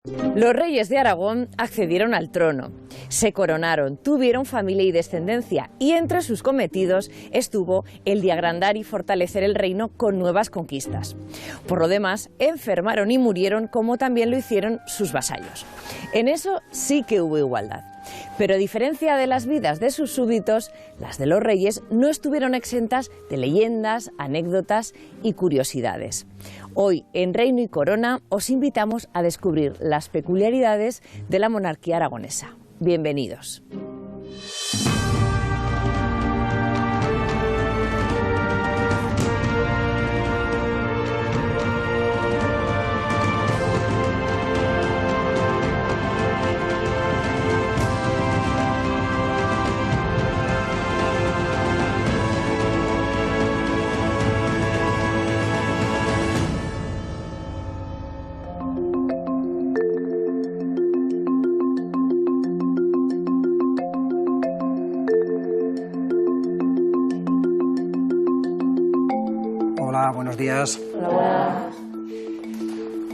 Los reyes de Aragón accedieron al trono, se coronaron, tuvieron familia y descendencia, y entre sus cometidos estuvo el de agrandar y fortalecer el reino con nuevas conquistas. Por lo demás, enfermaron y murieron como también lo hicieron sus vasallos. En eso sí que hubo igualdad. Pero a diferencia de las vidas de sus súbditos, las de los reyes no estuvieron exentas de leyendas, anécdotas y curiosidades. Hoy, en Reino y Corona, os invitamos a descubrir las peculiaridades de la monarquía aragonesa. Bienvenidos. Hola, buenos días. Hola, buenas.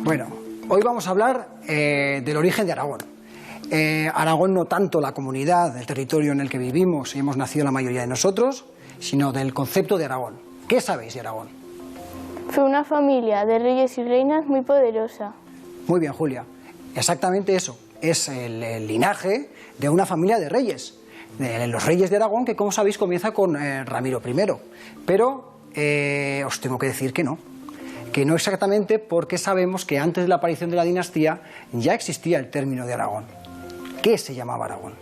Bueno, hoy vamos a hablar del origen de Aragón. Aragón no tanto la comunidad, el territorio en el que vivimos y hemos nacido la mayoría de nosotros, sino del concepto de Aragón. ¿Qué sabéis de Aragón? Fue una familia de reyes y reinas muy poderosa. Muy bien, Julia. Exactamente eso. Es el linaje de una familia de reyes. De los reyes de Aragón, que como sabéis comienza con Ramiro I. Pero os tengo que decir que no exactamente, porque sabemos que antes de la aparición de la dinastía ya existía el término de Aragón. ¿Qué se llamaba Aragón?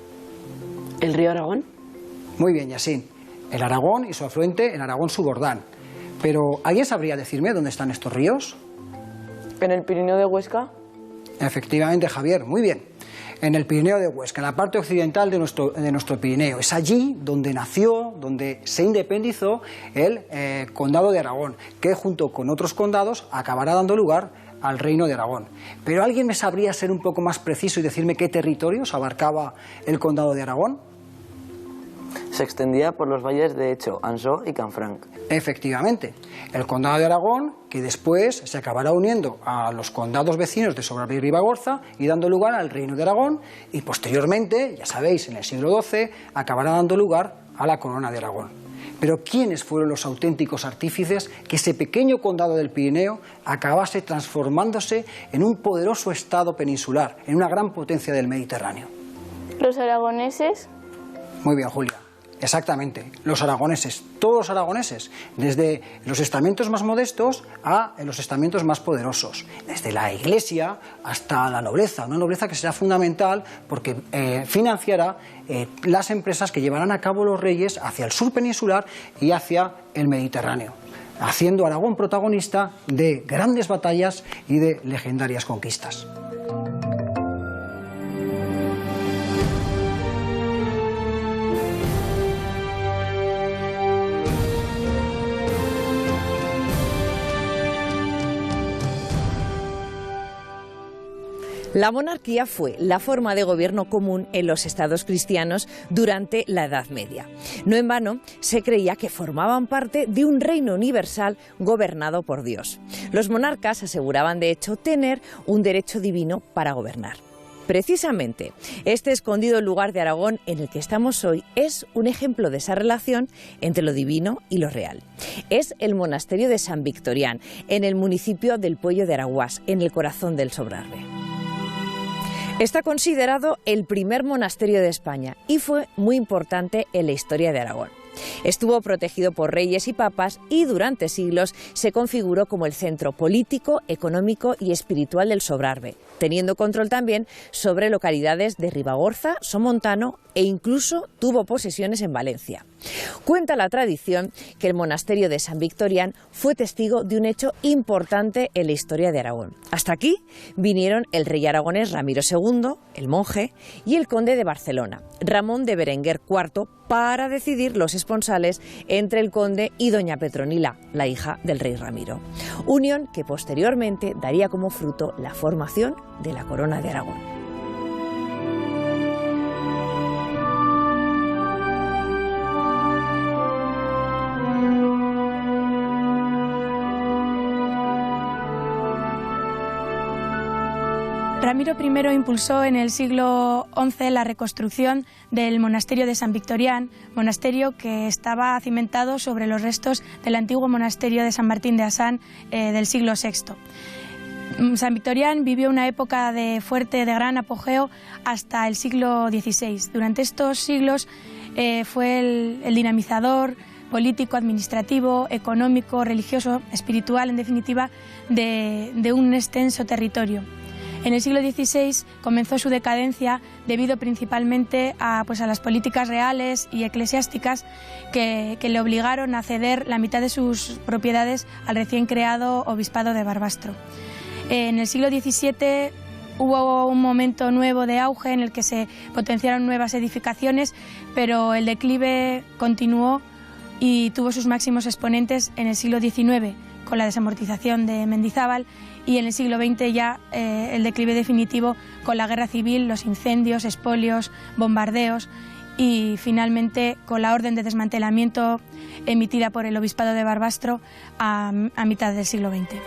¿El río Aragón? Muy bien, Yasín. El Aragón y su afluente, el Aragón Subordán. Pero, ¿alguien sabría decirme dónde están estos ríos? ¿En el Pirineo de Huesca? Efectivamente, Javier, muy bien. En el Pirineo de Huesca, en la parte occidental de nuestro Pirineo. Es allí donde nació, donde se independizó el Condado de Aragón, que junto con otros condados acabará dando lugar al Reino de Aragón. Pero ¿alguien me sabría ser un poco más preciso y decirme qué territorios abarcaba el Condado de Aragón? Se extendía por los valles de Hecho, Ansó y Canfranc. Efectivamente, el Condado de Aragón, que después se acabará uniendo a los condados vecinos de Sobrarbe y Ribagorza y dando lugar al Reino de Aragón, y posteriormente, ya sabéis, en el siglo XII, acabará dando lugar a la Corona de Aragón. Pero ¿quiénes fueron los auténticos artífices que ese pequeño condado del Pirineo acabase transformándose en un poderoso estado peninsular, en una gran potencia del Mediterráneo? Los aragoneses. Muy bien, Julia. Exactamente, los aragoneses, todos los aragoneses, desde los estamentos más modestos a los estamentos más poderosos, desde la iglesia hasta la nobleza, una nobleza que será fundamental porque financiará las empresas que llevarán a cabo los reyes hacia el sur peninsular y hacia el Mediterráneo, haciendo a Aragón protagonista de grandes batallas y de legendarias conquistas. La monarquía fue la forma de gobierno común en los estados cristianos durante la Edad Media. No en vano se creía que formaban parte de un reino universal gobernado por Dios. Los monarcas aseguraban de hecho tener un derecho divino para gobernar. Precisamente, este escondido lugar de Aragón en el que estamos hoy es un ejemplo de esa relación entre lo divino y lo real. Es el monasterio de San Victorián, en el municipio del Puello de Araguás, en el corazón del Sobrarbe. Está considerado el primer monasterio de España y fue muy importante en la historia de Aragón. Estuvo protegido por reyes y papas y durante siglos se configuró como el centro político, económico y espiritual del Sobrarbe, teniendo control también sobre localidades de Ribagorza, Somontano e incluso tuvo posesiones en Valencia. Cuenta la tradición que el monasterio de San Victorián fue testigo de un hecho importante en la historia de Aragón. Hasta aquí vinieron el rey aragonés Ramiro II, el monje, y el conde de Barcelona, Ramón de Berenguer IV, para decidir los esponsales entre el conde y doña Petronila, la hija del rey Ramiro. Unión que posteriormente daría como fruto la formación de la Corona de Aragón. Ramiro Ramiro I impulsó en el siglo XI la reconstrucción del monasterio de San Victorián, monasterio que estaba cimentado sobre los restos del antiguo monasterio de San Martín de Asán del siglo VI. San Victorián vivió una época de gran apogeo hasta el siglo XVI. Durante estos siglos fue el dinamizador político, administrativo, económico, religioso, espiritual, en definitiva, de un extenso territorio. En el siglo XVI comenzó su decadencia debido principalmente a las políticas reales y eclesiásticas que le obligaron a ceder la mitad de sus propiedades al recién creado obispado de Barbastro. En el siglo XVII hubo un momento nuevo de auge en el que se potenciaron nuevas edificaciones, pero el declive continuó y tuvo sus máximos exponentes en el siglo XIX, con la desamortización de Mendizábal, y en el siglo XX ya el declive definitivo con la guerra civil, los incendios, expolios, bombardeos y finalmente con la orden de desmantelamiento emitida por el obispado de Barbastro a mitad del siglo XX.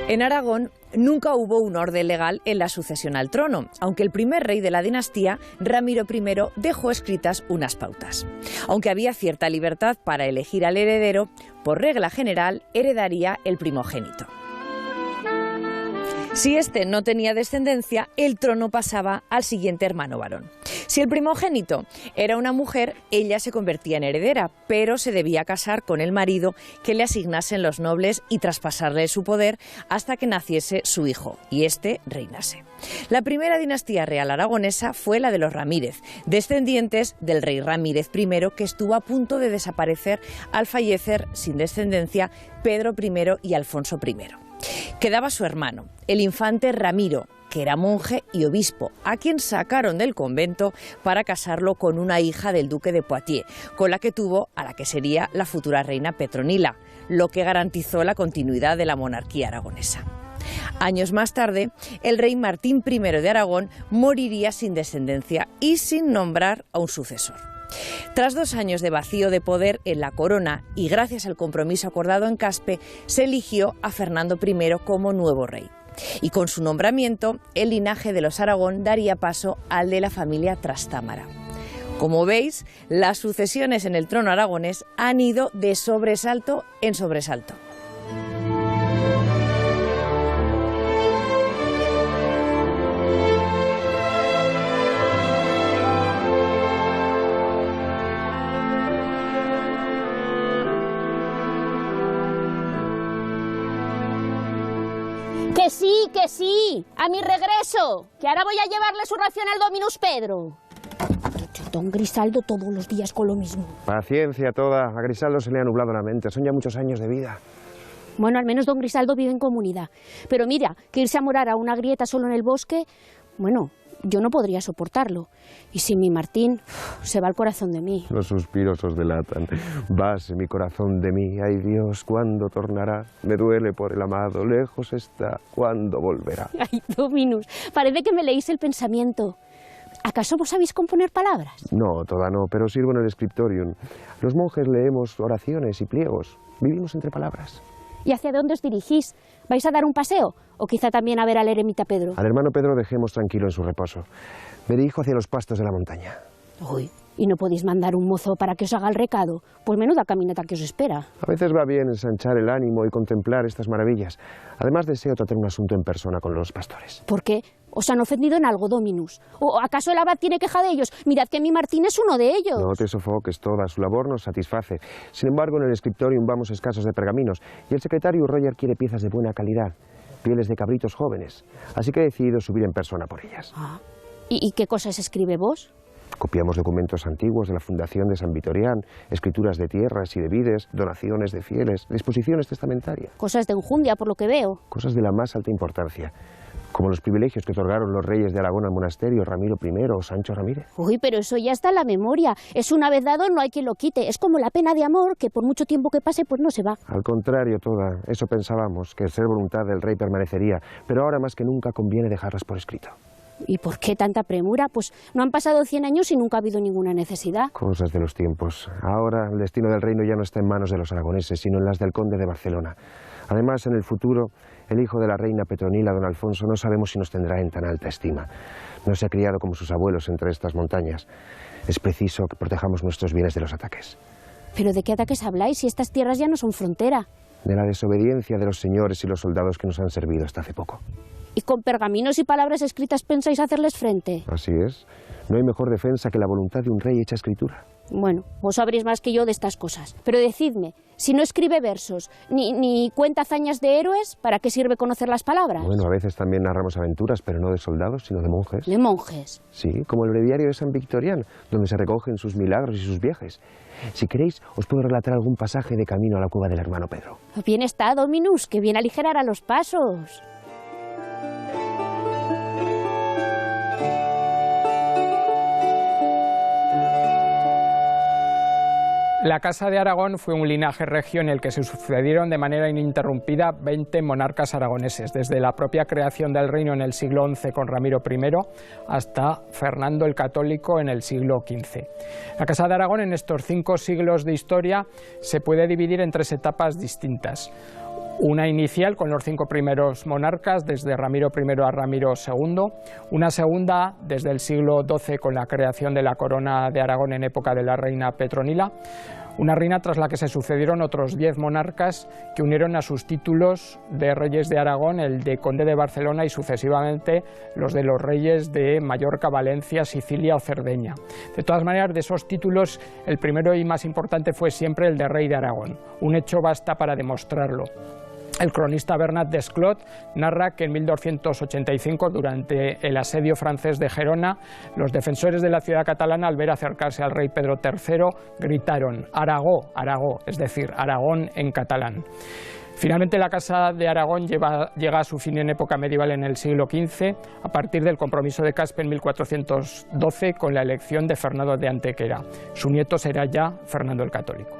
En Aragón nunca hubo un orden legal en la sucesión al trono, aunque el primer rey de la dinastía, Ramiro I, dejó escritas unas pautas. Aunque había cierta libertad para elegir al heredero, por regla general heredaría el primogénito. Si éste no tenía descendencia, el trono pasaba al siguiente hermano varón. Si el primogénito era una mujer, ella se convertía en heredera, pero se debía casar con el marido que le asignasen los nobles y traspasarle su poder hasta que naciese su hijo y éste reinase. La primera dinastía real aragonesa fue la de los Ramírez, descendientes del rey Ramírez I, que estuvo a punto de desaparecer al fallecer sin descendencia Pedro I y Alfonso I. Quedaba su hermano, el infante Ramiro, que era monje y obispo, a quien sacaron del convento para casarlo con una hija del duque de Poitiers, con la que tuvo a la que sería la futura reina Petronila, lo que garantizó la continuidad de la monarquía aragonesa. Años más tarde, el rey Martín I de Aragón moriría sin descendencia y sin nombrar a un sucesor. Tras 2 años de vacío de poder en la corona y gracias al compromiso acordado en Caspe, se eligió a Fernando I como nuevo rey. Y con su nombramiento, el linaje de los Aragón daría paso al de la familia Trastámara. Como veis, las sucesiones en el trono aragonés han ido de sobresalto en sobresalto. Que sí, a mi regreso, que ahora voy a llevarle su ración al Dominus Pedro. Don Grisaldo todos los días con lo mismo. Paciencia toda, a Grisaldo se le ha nublado la mente, son ya muchos años de vida. Bueno, al menos don Grisaldo vive en comunidad, pero mira, que irse a morar a una grieta solo en el bosque, bueno, yo no podría soportarlo. Y sin mi Martín, se va el corazón de mí. Los suspiros os delatan. Vase mi corazón de mí. Ay Dios, ¿cuándo tornará? Me duele por el amado, lejos está. ¿Cuándo volverá? Ay, Dominus, parece que me leéis el pensamiento. ¿Acaso vos sabéis componer palabras? No, toda no, pero sirvo en el scriptorium. Los monjes leemos oraciones y pliegos. Vivimos entre palabras. ¿Y hacia dónde os dirigís? ¿Vais a dar un paseo? ¿O quizá también a ver al eremita Pedro? Al hermano Pedro dejemos tranquilo en su reposo. Me dirijo hacia los pastos de la montaña. Uy, ¿y no podéis mandar un mozo para que os haga el recado? Pues menuda caminata que os espera. A veces va bien ensanchar el ánimo y contemplar estas maravillas. Además deseo tratar un asunto en persona con los pastores. ¿Por qué? ¿Os han ofendido en algo, Dominus? ¿O acaso el abad tiene queja de ellos? Mirad que mi Martín es uno de ellos. No te sofoques toda, su labor nos satisface. Sin embargo, en el scriptorium vamos escasos de pergaminos y el secretario Roger quiere piezas de buena calidad, pieles de cabritos jóvenes. Así que he decidido subir en persona por ellas. Ah. ¿Y qué cosas escribe vos? Copiamos documentos antiguos de la fundación de San Victorián, escrituras de tierras y de vides, donaciones de fieles, disposiciones testamentarias. Cosas de enjundia, por lo que veo. Cosas de la más alta importancia. como los privilegios que otorgaron los reyes de Aragón al monasterio, Ramiro I o Sancho Ramírez. Uy, pero eso ya está en la memoria. Es una vez dado, no hay quien lo quite. Es como la pena de amor, que por mucho tiempo que pase, pues no se va. Al contrario, toda, eso pensábamos, que el ser voluntad del rey permanecería, pero ahora más que nunca conviene dejarlas por escrito. ¿Y por qué tanta premura? Pues no han pasado 100 años y nunca ha habido ninguna necesidad. Cosas de los tiempos. Ahora el destino del reino ya no está en manos de los aragoneses, sino en las del conde de Barcelona. Además, en el futuro, el hijo de la reina Petronila, don Alfonso, no sabemos si nos tendrá en tan alta estima. No se ha criado como sus abuelos entre estas montañas. Es preciso que protejamos nuestros bienes de los ataques. ¿Pero de qué ataques habláis si estas tierras ya no son frontera? De la desobediencia de los señores y los soldados que nos han servido hasta hace poco. ¿Y con pergaminos y palabras escritas pensáis hacerles frente? Así es. No hay mejor defensa que la voluntad de un rey hecha escritura. Bueno, vos sabréis más que yo de estas cosas. Pero decidme, si no escribe versos, ni cuenta hazañas de héroes, ¿para qué sirve conocer las palabras? Bueno, a veces también narramos aventuras, pero no de soldados, sino de monjes. ¿De monjes? Sí, como el breviario de San Victorián, donde se recogen sus milagros y sus viajes. Si queréis, os puedo relatar algún pasaje de camino a la cueva del hermano Pedro. Bien está, Dominus, que bien aligerará los pasos. La Casa de Aragón fue un linaje regio en el que se sucedieron de manera ininterrumpida 20 monarcas aragoneses, desde la propia creación del reino en el siglo XI con Ramiro I hasta Fernando el Católico en el siglo XV. La Casa de Aragón en estos 5 siglos de historia se puede dividir en 3 etapas distintas. Una inicial con los 5 primeros monarcas, desde Ramiro I a Ramiro II. Una segunda desde el siglo XII con la creación de la corona de Aragón en época de la reina Petronila. Una reina tras la que se sucedieron otros 10 monarcas que unieron a sus títulos de reyes de Aragón el de conde de Barcelona y sucesivamente los de los reyes de Mallorca, Valencia, Sicilia o Cerdeña. De todas maneras, de esos títulos, el primero y más importante fue siempre el de rey de Aragón. Un hecho basta para demostrarlo. El cronista Bernat Desclot narra que en 1285, durante el asedio francés de Gerona, los defensores de la ciudad catalana, al ver acercarse al rey Pedro III, gritaron «Aragó, Aragó», es decir, Aragón en catalán. Finalmente la Casa de Aragón llega a su fin en época medieval en el siglo XV, a partir del compromiso de Caspe en 1412 con la elección de Fernando de Antequera. Su nieto será ya Fernando el Católico.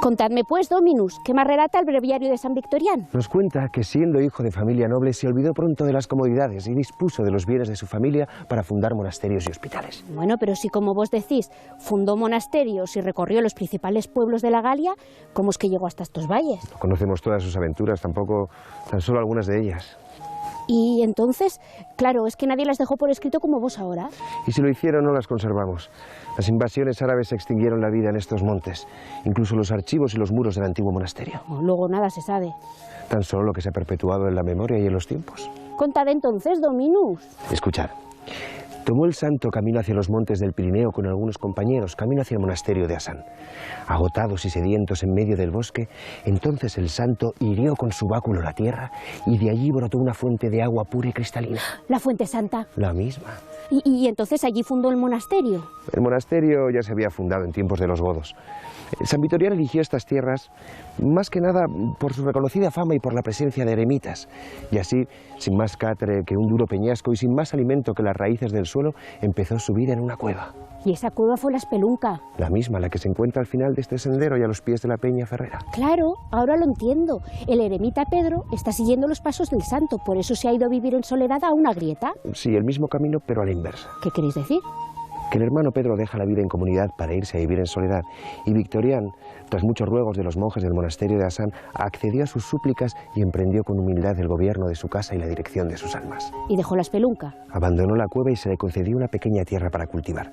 Contadme pues, Dominus, ¿qué más relata el breviario de San Victorián? Nos cuenta que siendo hijo de familia noble se olvidó pronto de las comodidades y dispuso de los bienes de su familia para fundar monasterios y hospitales. Bueno, pero si como vos decís, fundó monasterios y recorrió los principales pueblos de la Galia, ¿cómo es que llegó hasta estos valles? No conocemos todas sus aventuras, tampoco tan solo algunas de ellas. Y entonces, claro, es que nadie las dejó por escrito como vos ahora. Y si lo hicieron, no las conservamos. Las invasiones árabes extinguieron la vida en estos montes, incluso los archivos y los muros del antiguo monasterio. Luego nada se sabe. Tan solo lo que se ha perpetuado en la memoria y en los tiempos. Contad entonces, Dominus. Escuchad. Tomó el santo camino hacia los montes del Pirineo con algunos compañeros, camino hacia el monasterio de Asán. Agotados y sedientos en medio del bosque, entonces el santo hirió con su báculo la tierra y de allí brotó una fuente de agua pura y cristalina. ¿La fuente santa? La misma. ¿Y entonces allí fundó el monasterio? El monasterio ya se había fundado en tiempos de los godos. San Victorián eligió estas tierras más que nada por su reconocida fama y por la presencia de eremitas. Y así, sin más catre que un duro peñasco y sin más alimento que las raíces del suelo, empezó su vida en una cueva. ¿Y esa cueva fue la Espelunca? La misma, la que se encuentra al final de este sendero y a los pies de la Peña Ferrera. Claro, ahora lo entiendo. El eremita Pedro está siguiendo los pasos del santo, por eso se ha ido a vivir en soledad a una grieta. Sí, el mismo camino, pero a la inversa. ¿Qué queréis decir? Que el hermano Pedro deja la vida en comunidad para irse a vivir en soledad, y Victorián, tras muchos ruegos de los monjes del monasterio de Asán, accedió a sus súplicas y emprendió con humildad el gobierno de su casa y la dirección de sus almas. ¿Y dejó la Espelunca? Abandonó la cueva y se le concedió una pequeña tierra para cultivar.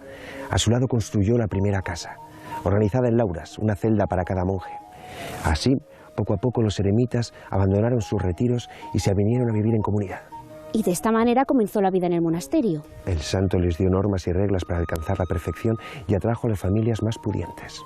A su lado construyó la primera casa, organizada en lauras, una celda para cada monje. Así, poco a poco los eremitas abandonaron sus retiros y se vinieron a vivir en comunidad. Y de esta manera comenzó la vida en el monasterio. El santo les dio normas y reglas para alcanzar la perfección y atrajo a las familias más pudientes.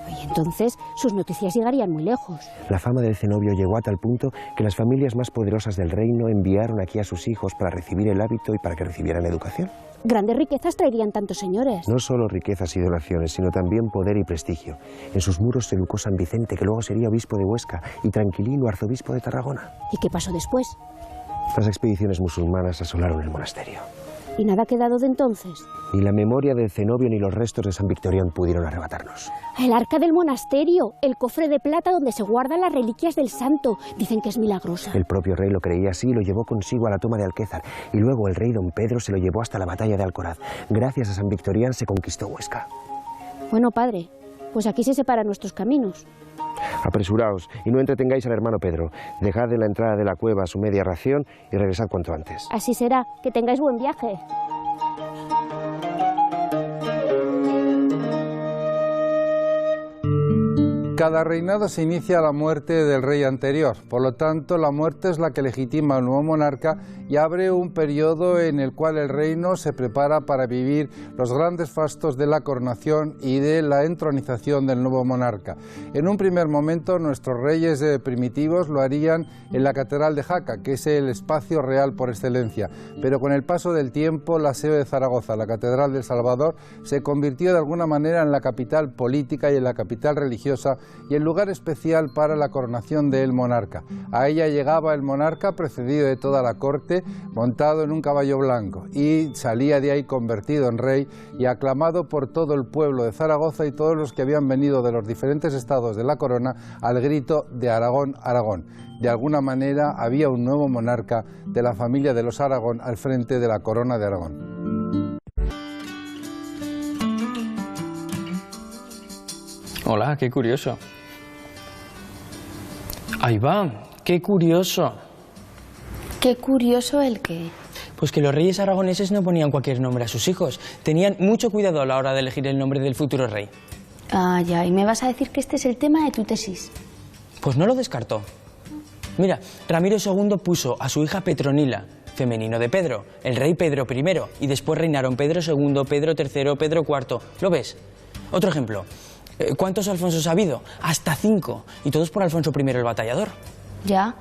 Y entonces sus noticias llegarían muy lejos. La fama del cenobio llegó a tal punto que las familias más poderosas del reino enviaron aquí a sus hijos para recibir el hábito y para que recibieran educación. Grandes riquezas traerían tantos señores. No solo riquezas y donaciones, sino también poder y prestigio. En sus muros se educó San Vicente, que luego sería obispo de Huesca, y Tranquilino, arzobispo de Tarragona. ¿Y qué pasó después? Las expediciones musulmanas asolaron el monasterio. ¿Y nada ha quedado de entonces? Ni la memoria del cenobio ni los restos de San Victorián pudieron arrebatarnos. El arca del monasterio, el cofre de plata donde se guardan las reliquias del santo. Dicen que es milagrosa. El propio rey lo creía así y lo llevó consigo a la toma de Alquézar. Y luego el rey don Pedro se lo llevó hasta la batalla de Alcoraz. Gracias a San Victorián se conquistó Huesca. Bueno, padre, pues aquí se separan nuestros caminos. Apresuraos y no entretengáis al hermano Pedro. Dejad en la entrada de la cueva su media ración y regresad cuanto antes. Así será. Que tengáis buen viaje. Cada reinado se inicia a la muerte del rey anterior, por lo tanto la muerte es la que legitima al nuevo monarca y abre un periodo en el cual el reino se prepara para vivir los grandes fastos de la coronación y de la entronización del nuevo monarca. En un primer momento nuestros reyes primitivos lo harían en la Catedral de Jaca, que es el espacio real por excelencia, pero con el paso del tiempo la sede de Zaragoza, la Catedral del Salvador, se convirtió de alguna manera en la capital política y en la capital religiosa y el lugar especial para la coronación del monarca. A ella llegaba el monarca precedido de toda la corte, montado en un caballo blanco, y salía de ahí convertido en rey y aclamado por todo el pueblo de Zaragoza y todos los que habían venido de los diferentes estados de la corona al grito de Aragón, Aragón. De alguna manera había un nuevo monarca de la familia de los Aragón al frente de la corona de Aragón. Hola, qué curioso. Ahí va, qué curioso. ¿Qué curioso el qué? Pues que los reyes aragoneses no ponían cualquier nombre a sus hijos. Tenían mucho cuidado a la hora de elegir el nombre del futuro rey. Ah, ya, y me vas a decir que este es el tema de tu tesis. Pues no lo descartó. Mira, Ramiro II puso a su hija Petronila, femenino de Pedro, el rey Pedro I, y después reinaron Pedro II, Pedro III, Pedro IV. ¿Lo ves? Otro ejemplo. ¿Cuántos Alfonsos ha habido? Hasta 5, y todos por Alfonso I el Batallador. Ya,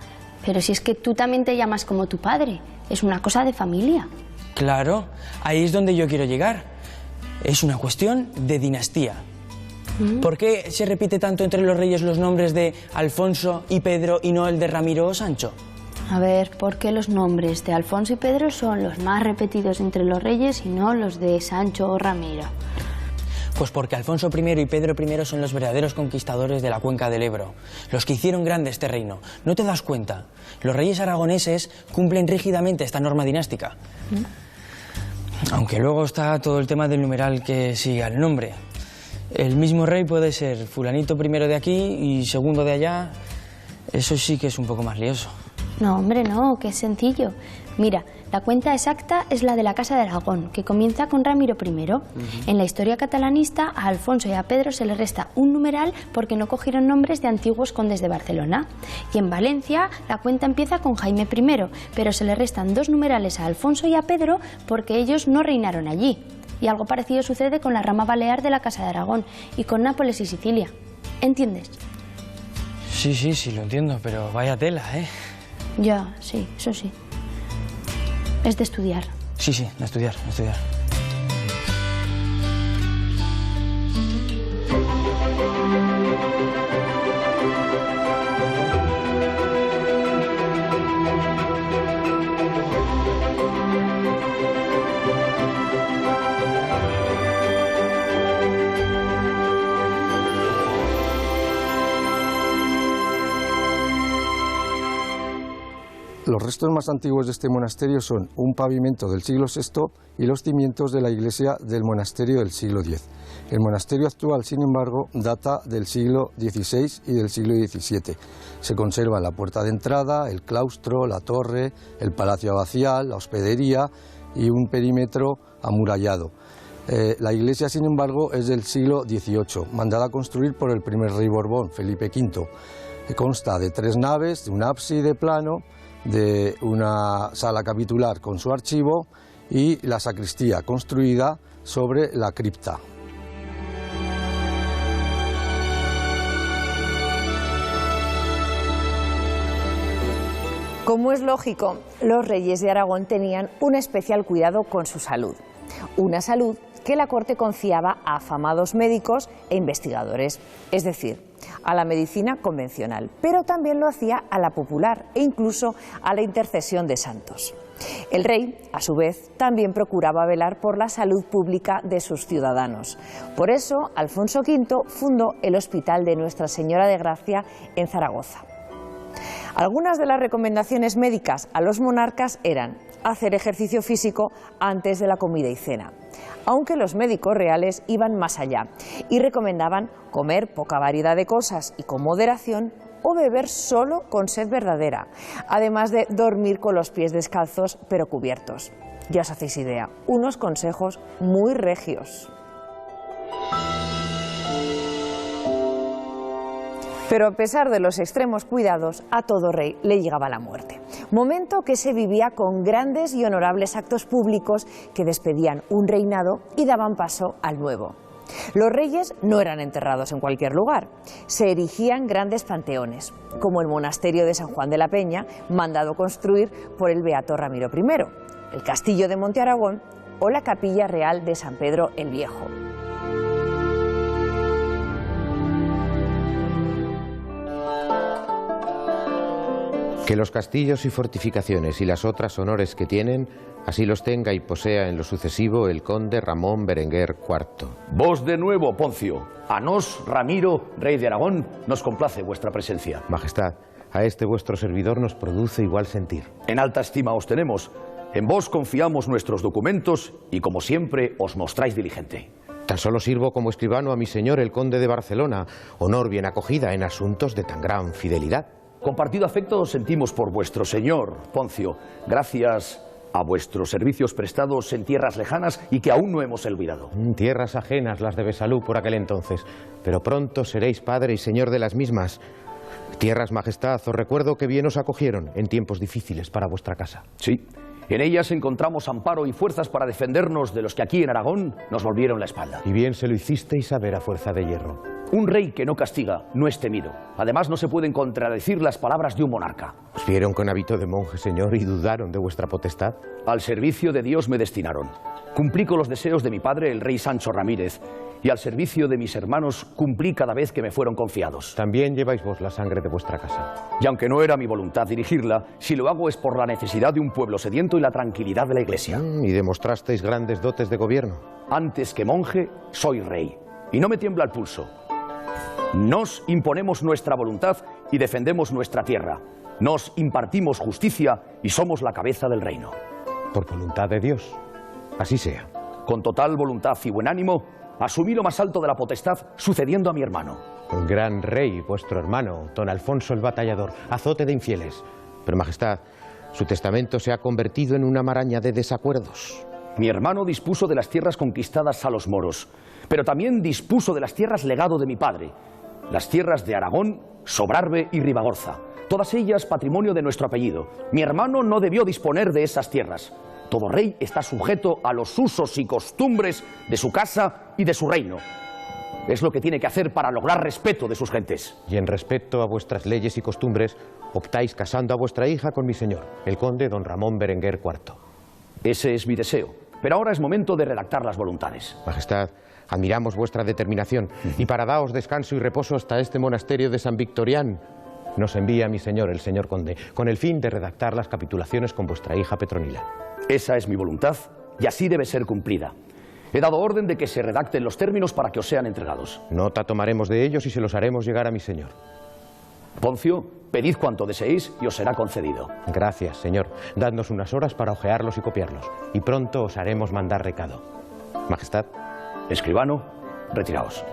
pero si es que tú también te llamas como tu padre, es una cosa de familia. Claro, ahí es donde yo quiero llegar. Es una cuestión de dinastía. ¿Por qué se repite tanto entre los reyes los nombres de Alfonso y Pedro y no el de Ramiro o Sancho? A ver, ¿por qué los nombres de Alfonso y Pedro son los más repetidos entre los reyes y no los de Sancho o Ramiro? Pues porque Alfonso I y Pedro I son los verdaderos conquistadores de la cuenca del Ebro, los que hicieron grande este reino. ¿No te das cuenta? Los reyes aragoneses cumplen rígidamente esta norma dinástica. Aunque luego está todo el tema del numeral que sigue al nombre. El mismo rey puede ser fulanito primero de aquí y segundo de allá. Eso sí que es un poco más lioso. No, hombre, no, que es sencillo. Mira, la cuenta exacta es la de la Casa de Aragón, que comienza con Ramiro I. En la historia catalanista, a Alfonso y a Pedro se les resta un numeral porque no cogieron nombres de antiguos condes de Barcelona. Y en Valencia, la cuenta empieza con Jaime I, pero se le restan 2 numerales a Alfonso y a Pedro porque ellos no reinaron allí. Y algo parecido sucede con la rama balear de la Casa de Aragón y con Nápoles y Sicilia. ¿Entiendes? Sí, lo entiendo, pero vaya tela, ¿eh? Ya, sí, eso sí. Es de estudiar. Sí, de estudiar. Los restos más antiguos de este monasterio son un pavimento del siglo VI y los cimientos de la iglesia del monasterio del siglo X. El monasterio actual, sin embargo, data del siglo XVI y del siglo XVII. Se conserva la puerta de entrada, el claustro, la torre, el palacio abacial, la hospedería y un perímetro amurallado. La iglesia, sin embargo, es del siglo XVIII, mandada a construir por el primer rey Borbón, Felipe V. Consta de 3 naves, de un ábside plano, de una sala capitular con su archivo y la sacristía construida sobre la cripta. Como es lógico, los reyes de Aragón tenían un especial cuidado con su salud. Una salud que la corte confiaba a afamados médicos e investigadores. Es decir, a la medicina convencional, pero también lo hacía a la popular e incluso a la intercesión de santos. El rey, a su vez, también procuraba velar por la salud pública de sus ciudadanos. Por eso, Alfonso V fundó el Hospital de Nuestra Señora de Gracia en Zaragoza. Algunas de las recomendaciones médicas a los monarcas eran hacer ejercicio físico antes de la comida y cena, aunque los médicos reales iban más allá y recomendaban comer poca variedad de cosas y con moderación o beber solo con sed verdadera, además de dormir con los pies descalzos pero cubiertos. Ya os hacéis idea, unos consejos muy regios. Pero a pesar de los extremos cuidados, a todo rey le llegaba la muerte. Momento que se vivía con grandes y honorables actos públicos que despedían un reinado y daban paso al nuevo. Los reyes no eran enterrados en cualquier lugar, se erigían grandes panteones, como el monasterio de San Juan de la Peña, mandado construir por el beato Ramiro I, el castillo de Monte Aragón o la capilla real de San Pedro el Viejo. Que los castillos y fortificaciones y las otras honores que tienen, así los tenga y posea en lo sucesivo el conde Ramón Berenguer IV. Vos de nuevo, Poncio. A nos, Ramiro, rey de Aragón, nos complace vuestra presencia. Majestad, a este vuestro servidor nos produce igual sentir. En alta estima os tenemos. En vos confiamos nuestros documentos y, como siempre, os mostráis diligente. Tan solo sirvo como escribano a mi señor el conde de Barcelona, honor bien acogida en asuntos de tan gran fidelidad. Compartido afecto sentimos por vuestro señor, Poncio, gracias a vuestros servicios prestados en tierras lejanas y que aún no hemos olvidado. Tierras ajenas las de Besalú por aquel entonces, pero pronto seréis padre y señor de las mismas. Tierras, majestad, os recuerdo que bien os acogieron en tiempos difíciles para vuestra casa. Sí, en ellas encontramos amparo y fuerzas para defendernos de los que aquí en Aragón nos volvieron la espalda. Y bien se lo hicisteis saber a fuerza de hierro. Un rey que no castiga no es temido. Además, no se pueden contradecir las palabras de un monarca. Os vieron con hábito de monje, señor, y dudaron de vuestra potestad. Al servicio de Dios me destinaron. Cumplí con los deseos de mi padre, el rey Sancho Ramírez, y al servicio de mis hermanos cumplí cada vez que me fueron confiados. También lleváis vos la sangre de vuestra casa. Y aunque no era mi voluntad dirigirla, si lo hago es por la necesidad de un pueblo sediento y la tranquilidad de la Iglesia. Y demostrasteis grandes dotes de gobierno. Antes que monje, soy rey. Y no me tiembla el pulso. Nos imponemos nuestra voluntad y defendemos nuestra tierra. Nos impartimos justicia y somos la cabeza del reino. Por voluntad de Dios. Así sea. Con total voluntad y buen ánimo, asumí lo más alto de la potestad, sucediendo a mi hermano. Un gran rey, vuestro hermano, don Alfonso el Batallador, azote de infieles. Pero, majestad, su testamento se ha convertido en una maraña de desacuerdos. Mi hermano dispuso de las tierras conquistadas a los moros, pero también dispuso de las tierras legado de mi padre, las tierras de Aragón, Sobrarbe y Ribagorza, todas ellas patrimonio de nuestro apellido. Mi hermano no debió disponer de esas tierras. Todo rey está sujeto a los usos y costumbres de su casa y de su reino. Es lo que tiene que hacer para lograr respeto de sus gentes. Y en respeto a vuestras leyes y costumbres, optáis casando a vuestra hija con mi señor, el conde don Ramón Berenguer IV. Ese es mi deseo, pero ahora es momento de redactar las voluntades. Majestad, admiramos vuestra determinación, y para daos descanso y reposo hasta este monasterio de San Victorián, nos envía mi señor, el señor conde, con el fin de redactar las capitulaciones con vuestra hija Petronila. Esa es mi voluntad, y así debe ser cumplida. He dado orden de que se redacten los términos para que os sean entregados. Nota tomaremos de ellos y se los haremos llegar a mi señor. Poncio, pedid cuanto deseéis y os será concedido. Gracias, señor. Dadnos unas horas para hojearlos y copiarlos, y pronto os haremos mandar recado. Majestad. Escribano, retiraos.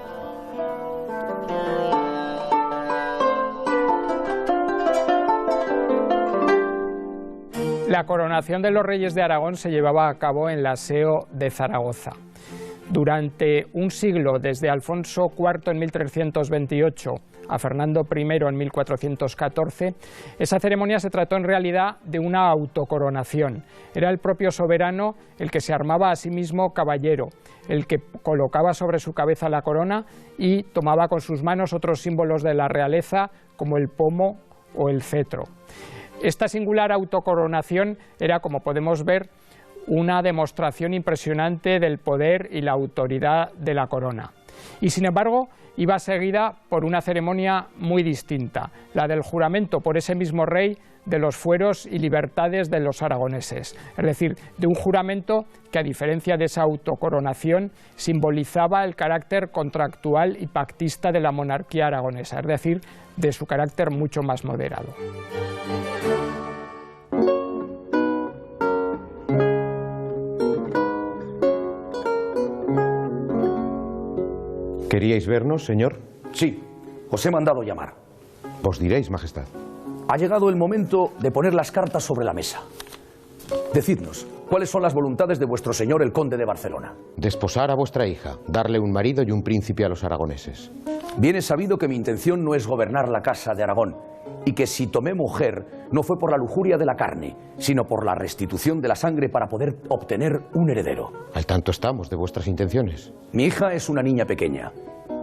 La coronación de los reyes de Aragón se llevaba a cabo en la SEO de Zaragoza. Durante un siglo, desde Alfonso IV en 1328 a Fernando I en 1414, esa ceremonia se trató en realidad de una autocoronación. Era el propio soberano el que se armaba a sí mismo caballero, el que colocaba sobre su cabeza la corona y tomaba con sus manos otros símbolos de la realeza como el pomo o el cetro. Esta singular autocoronación era, como podemos ver, una demostración impresionante del poder y la autoridad de la corona. Y sin embargo, iba seguida por una ceremonia muy distinta, la del juramento por ese mismo rey de los fueros y libertades de los aragoneses, es decir, de un juramento que, a diferencia de esa autocoronación, simbolizaba el carácter contractual y pactista de la monarquía aragonesa, es decir, de su carácter mucho más moderado. ¿Queríais vernos, señor? Sí, os he mandado llamar. Os diréis, majestad. Ha llegado el momento de poner las cartas sobre la mesa. Decidnos, ¿cuáles son las voluntades de vuestro señor el conde de Barcelona? Desposar a vuestra hija, darle un marido y un príncipe a los aragoneses. Bien es sabido que mi intención no es gobernar la casa de Aragón, y que si tomé mujer no fue por la lujuria de la carne, sino por la restitución de la sangre para poder obtener un heredero. Al tanto estamos de vuestras intenciones. Mi hija es una niña pequeña,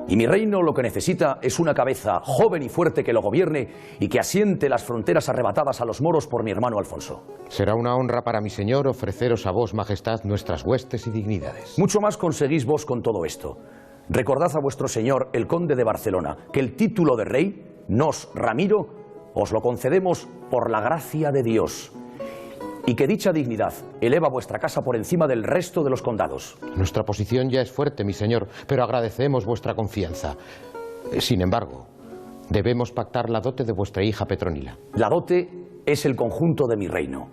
y mi reino lo que necesita es una cabeza joven y fuerte que lo gobierne y que asiente las fronteras arrebatadas a los moros por mi hermano Alfonso. Será una honra para mi señor ofreceros a vos, majestad, nuestras huestes y dignidades. Mucho más conseguís vos con todo esto. Recordad a vuestro señor, el conde de Barcelona, que el título de rey, nos, Ramiro, os lo concedemos por la gracia de Dios, y que dicha dignidad eleva vuestra casa por encima del resto de los condados. Nuestra posición ya es fuerte, mi señor, pero agradecemos vuestra confianza. Sin embargo, debemos pactar la dote de vuestra hija Petronila. La dote es el conjunto de mi reino.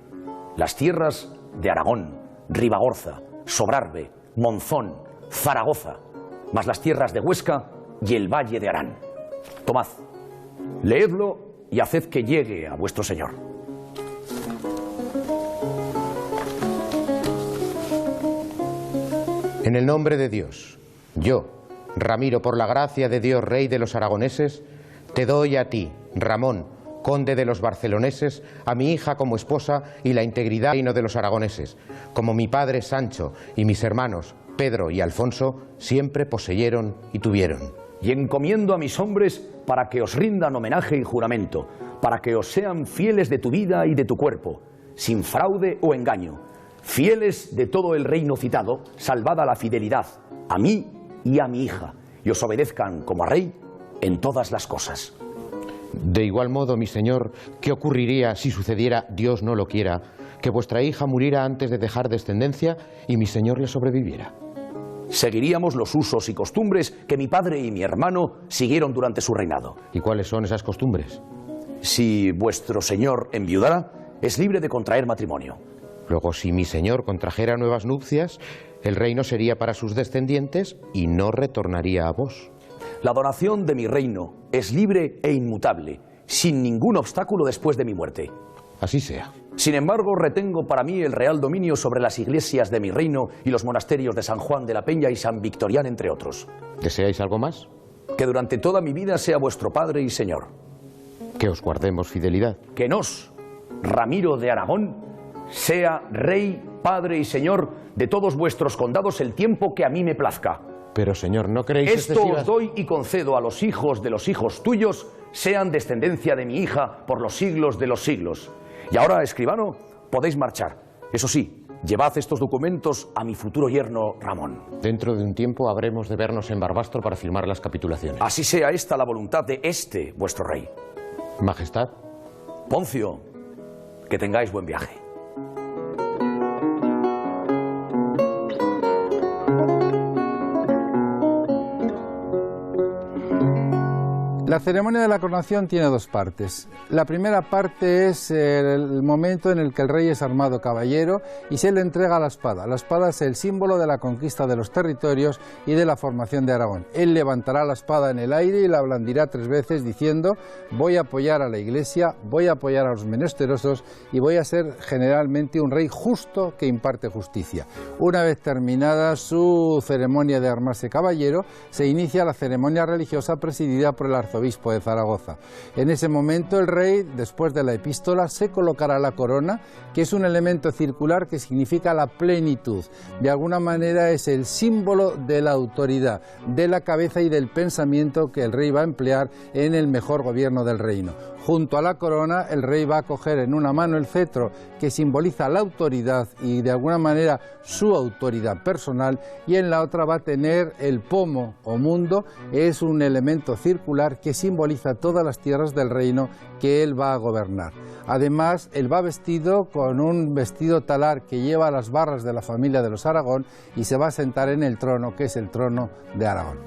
Las tierras de Aragón, Ribagorza, Sobrarbe, Monzón, Zaragoza, más las tierras de Huesca y el valle de Arán. Tomad, leedlo y haced que llegue a vuestro señor. En el nombre de Dios, yo, Ramiro, por la gracia de Dios, rey de los aragoneses, te doy a ti, Ramón, conde de los barceloneses, a mi hija como esposa y la integridad del reino de los aragoneses, como mi padre Sancho y mis hermanos Pedro y Alfonso siempre poseyeron y tuvieron. Y encomiendo a mis hombres para que os rindan homenaje y juramento, para que os sean fieles de tu vida y de tu cuerpo, sin fraude o engaño, fieles de todo el reino citado, salvada la fidelidad, a mí y a mi hija, y os obedezcan como a rey en todas las cosas. De igual modo, mi señor, ¿qué ocurriría si sucediera, Dios no lo quiera, que vuestra hija muriera antes de dejar descendencia y mi señor le sobreviviera? Seguiríamos los usos y costumbres que mi padre y mi hermano siguieron durante su reinado. ¿Y cuáles son esas costumbres? Si vuestro señor enviudara, es libre de contraer matrimonio. Luego, si mi señor contrajera nuevas nupcias, el reino sería para sus descendientes y no retornaría a vos. La donación de mi reino es libre e inmutable, sin ningún obstáculo después de mi muerte. Así sea. Sin embargo, retengo para mí el real dominio sobre las iglesias de mi reino y los monasterios de San Juan de la Peña y San Victorián, entre otros. ¿Deseáis algo más? Que durante toda mi vida sea vuestro padre y señor. Que os guardemos fidelidad. Que nos, Ramiro de Aragón, sea rey, padre y señor de todos vuestros condados el tiempo que a mí me plazca. Pero, señor, ¿no creéis Esto os doy y concedo a los hijos de los hijos tuyos, sean descendencia de mi hija por los siglos de los siglos. Y ahora, escribano, podéis marchar. Eso sí, llevad estos documentos a mi futuro yerno Ramón. Dentro de un tiempo habremos de vernos en Barbastro para firmar las capitulaciones. Así sea esta la voluntad de este, vuestro rey. Majestad. Poncio, que tengáis buen viaje. La ceremonia de la coronación tiene dos partes. La primera parte es el momento en el que el rey es armado caballero y se le entrega la espada. La espada es el símbolo de la conquista de los territorios y de la formación de Aragón. Él levantará la espada en el aire y la blandirá 3 veces diciendo: voy a apoyar a la Iglesia, voy a apoyar a los menesterosos y voy a ser generalmente un rey justo que imparte justicia. Una vez terminada su ceremonia de armarse caballero, se inicia la ceremonia religiosa presidida por el arzobispo de Zaragoza. En ese momento el rey, después de la epístola, se colocará la corona, que es un elemento circular que significa la plenitud. De alguna manera es el símbolo de la autoridad, de la cabeza y del pensamiento que el rey va a emplear en el mejor gobierno del reino. Junto a la corona, el rey va a coger en una mano el cetro, que simboliza la autoridad y de alguna manera su autoridad personal, y en la otra va a tener el pomo o mundo, es un elemento circular que simboliza todas las tierras del reino que él va a gobernar. Además, él va vestido con un vestido talar que lleva las barras de la familia de los Aragón y se va a sentar en el trono, que es el trono de Aragón.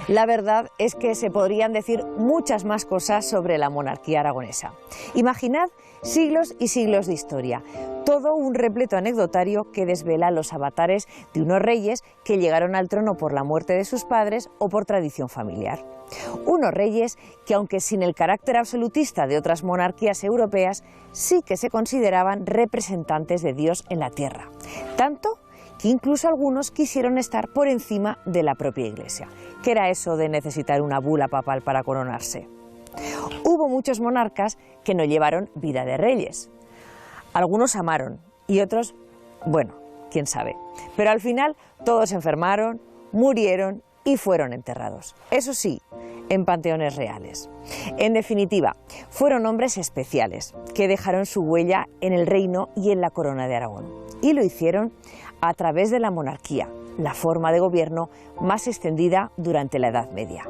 La verdad es que se podrían decir muchas más cosas sobre la monarquía aragonesa. Imaginad siglos y siglos de historia, todo un repleto anecdotario que desvela los avatares de unos reyes que llegaron al trono por la muerte de sus padres o por tradición familiar. Unos reyes que, aunque sin el carácter absolutista de otras monarquías europeas, sí que se consideraban representantes de Dios en la tierra, tanto que incluso algunos quisieron estar por encima de la propia Iglesia. ¿Qué era eso de necesitar una bula papal para coronarse? Hubo muchos monarcas que no llevaron vida de reyes. Algunos amaron y otros, bueno, quién sabe. Pero al final todos enfermaron, murieron y fueron enterrados. Eso sí, en panteones reales. En definitiva, fueron hombres especiales que dejaron su huella en el reino y en la corona de Aragón. Y lo hicieron a través de la monarquía, la forma de gobierno más extendida durante la Edad Media.